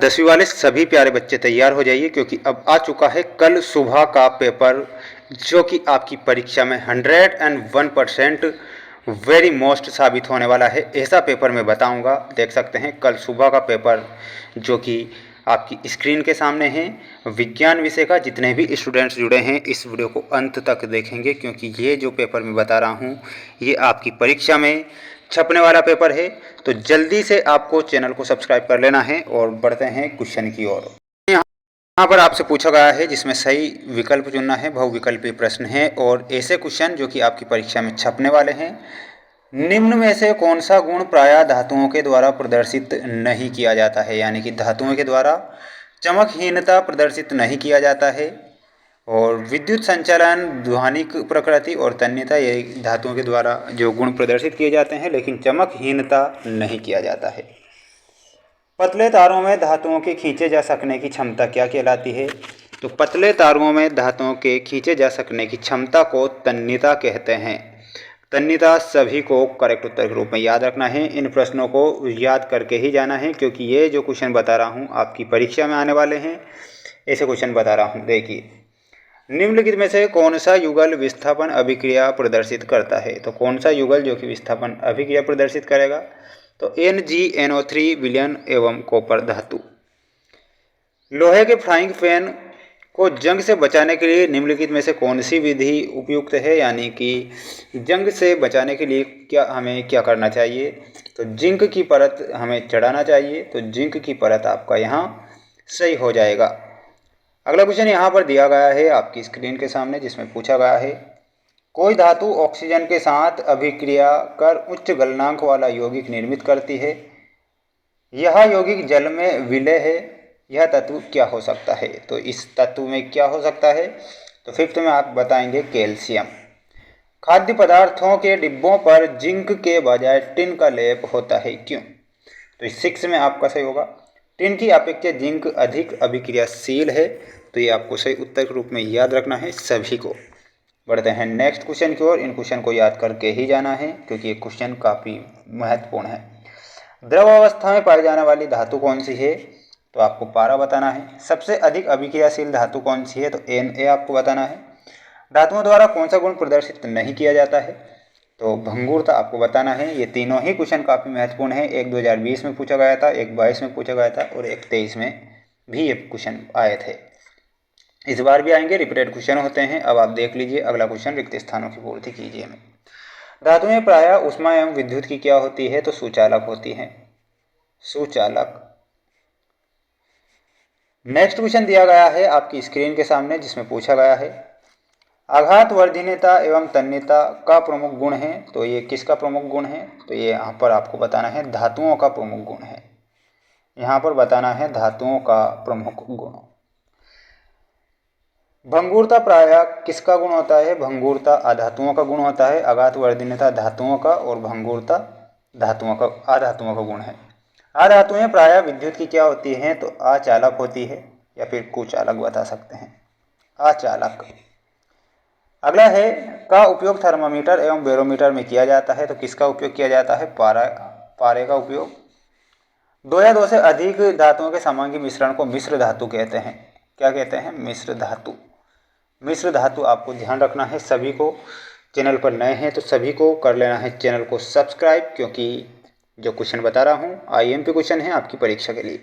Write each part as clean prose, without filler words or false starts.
10वीं वाले सभी प्यारे बच्चे तैयार हो जाइए, क्योंकि अब आ चुका है कल सुबह का पेपर, जो कि आपकी परीक्षा में 101% वेरी मोस्ट साबित होने वाला है। ऐसा पेपर मैं बताऊंगा। देख सकते हैं कल सुबह का पेपर, जो कि आपकी स्क्रीन के सामने है। विज्ञान विषय का जितने भी स्टूडेंट्स जुड़े हैं इस वीडियो को अंत तक देखेंगे, क्योंकि ये जो पेपर मैं बता रहा हूँ ये आपकी परीक्षा में छपने वाला पेपर है। तो जल्दी से आपको चैनल को सब्सक्राइब कर लेना है और बढ़ते हैं क्वेश्चन की ओर। यहाँ पर आपसे पूछा गया है जिसमें सही विकल्प चुनना है, बहुविकल्पीय प्रश्न है और ऐसे क्वेश्चन जो कि आपकी परीक्षा में छपने वाले हैं। निम्न में से कौन सा गुण प्रायः धातुओं के द्वारा प्रदर्शित नहीं किया जाता है, यानी कि धातुओं के द्वारा चमकहीनता प्रदर्शित नहीं किया जाता है। और विद्युत संचालन, ध्वनिक प्रकृति और तन्यता, ये धातुओं के द्वारा जो गुण प्रदर्शित किए जाते हैं, लेकिन चमकहीनता नहीं किया जाता है। पतले तारों में धातुओं के खींचे जा सकने की क्षमता क्या कहलाती है? तो पतले तारों में धातुओं के खींचे जा सकने की क्षमता को तन्यता कहते हैं। तन्यता सभी को करेक्ट उत्तर के रूप में याद रखना है। इन प्रश्नों को याद करके ही जाना है, क्योंकि ये जो क्वेश्चन बता रहा हूँ आपकी परीक्षा में आने वाले हैं। ऐसे क्वेश्चन बता रहा हूँ। देखिए, निम्नलिखित में से कौन सा युगल विस्थापन अभिक्रिया प्रदर्शित करता है? तो कौन सा युगल जो कि विस्थापन अभिक्रिया प्रदर्शित करेगा? तो NgNO3 विलयन एवं कॉपर धातु। लोहे के फ्राइंग पैन को जंग से बचाने के लिए निम्नलिखित में से कौन सी विधि उपयुक्त है, यानी कि जंग से बचाने के लिए हमें क्या करना चाहिए? तो जिंक की परत हमें चढ़ाना चाहिए। तो जिंक की परत आपका यहाँ सही हो जाएगा। अगला क्वेश्चन यहाँ पर दिया गया है आपकी स्क्रीन के सामने, जिसमें पूछा गया है कोई धातु ऑक्सीजन के साथ अभिक्रिया कर उच्च गलनांक वाला यौगिक निर्मित करती है। यह यौगिक जल में विलय है। यह तत्व क्या हो सकता है? तो इस तत्व में क्या हो सकता है? तो फिफ्थ में आप बताएंगे कैल्शियम। खाद्य पदार्थों के डिब्बों पर जिंक के बजाय टिन का लेप होता है, क्यों? तो इस 6 में आपका सही होगा। टिन की अपेक्षा जिंक अधिक अभिक्रियाशील है। तो ये आपको सही उत्तर के रूप में याद रखना है सभी को। बढ़ते हैं नेक्स्ट क्वेश्चन की ओर। इन क्वेश्चन को याद करके ही जाना है, क्योंकि ये क्वेश्चन काफ़ी महत्वपूर्ण है। द्रव अवस्था में पाई जाने वाली धातु कौन सी है? तो आपको पारा बताना है। सबसे अधिक अभिक्रियाशील धातु कौन सी है? तो Na आपको बताना है। धातुओं द्वारा कौन सा गुण प्रदर्शित नहीं किया जाता है? तो भंगुरता आपको बताना है। ये तीनों ही क्वेश्चन काफ़ी महत्वपूर्ण है। एक 2020 में पूछा गया था, एक 22 में पूछा गया था और एक 23 में भी ये क्वेश्चन आए थे। इस बार भी आएंगे, रिपीटेड क्वेश्चन होते हैं। अब आप देख लीजिए अगला क्वेश्चन, रिक्त स्थानों की पूर्ति कीजिए में। धातु में प्रायः ऊष्मा एवं विद्युत की क्या होती है? तो सुचालक होती है, सुचालक। नेक्स्ट क्वेश्चन दिया गया है आपकी स्क्रीन के सामने, जिसमें पूछा गया है आघात वर्धनीयता एवं तन्यता का प्रमुख गुण है। तो ये किसका प्रमुख गुण है? तो ये यहाँ पर आपको बताना है धातुओं का प्रमुख गुण है। यहाँ पर बताना है धातुओं का प्रमुख गुण। भंगुरता प्रायः किसका गुण होता है? भंगुरता अधातुओं का गुण होता है। आघात वर्धनीयता धातुओं का और भंगुरता धातुओं का, अधातुओं का गुण है। अधातुएं प्रायः विद्युत की क्या होती हैं? तो अचालक होती है, या फिर कुचालक बता सकते हैं, अचालक। अगला है का उपयोग थर्मामीटर एवं बैरोमीटर में किया जाता है। तो किसका उपयोग किया जाता है? पारे का उपयोग। 2 या 2 से अधिक धातुओं के समांगी मिश्रण को मिश्र धातु कहते हैं। क्या कहते हैं? मिश्र धातु। मिश्र धातु आपको ध्यान रखना है सभी को। चैनल पर नए हैं तो सभी को कर लेना है चैनल को सब्सक्राइब, क्योंकि जो क्वेश्चन बता रहा हूँ IMP क्वेश्चन है आपकी परीक्षा के लिए।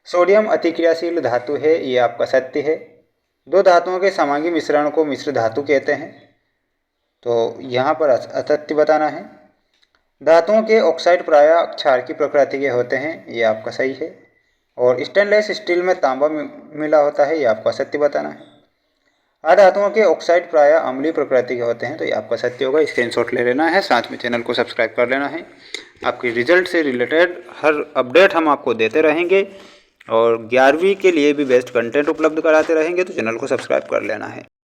सोडियम अतिक्रियाशील धातु है, ये आपका सत्य है। 2 धातुओं के समांगी मिश्रण को मिश्र धातु कहते हैं। तो यहाँ पर असत्य बताना है। धातुओं के ऑक्साइड प्रायः क्षार की प्रकृति के होते हैं, ये आपका सही है। और स्टेनलेस स्टील में तांबा मिला होता है, ये आपका सत्य बताना है। अधातुओं के ऑक्साइड प्रायः अम्लीय प्रकृति के होते हैं, तो ये आपका सत्य होगा। स्क्रीनशॉट ले लेना है, साथ में चैनल को सब्सक्राइब कर लेना है। आपके रिजल्ट से रिलेटेड हर अपडेट हम आपको देते रहेंगे और 11वीं के लिए भी बेस्ट कंटेंट उपलब्ध कराते रहेंगे, तो चैनल को सब्सक्राइब कर लेना है।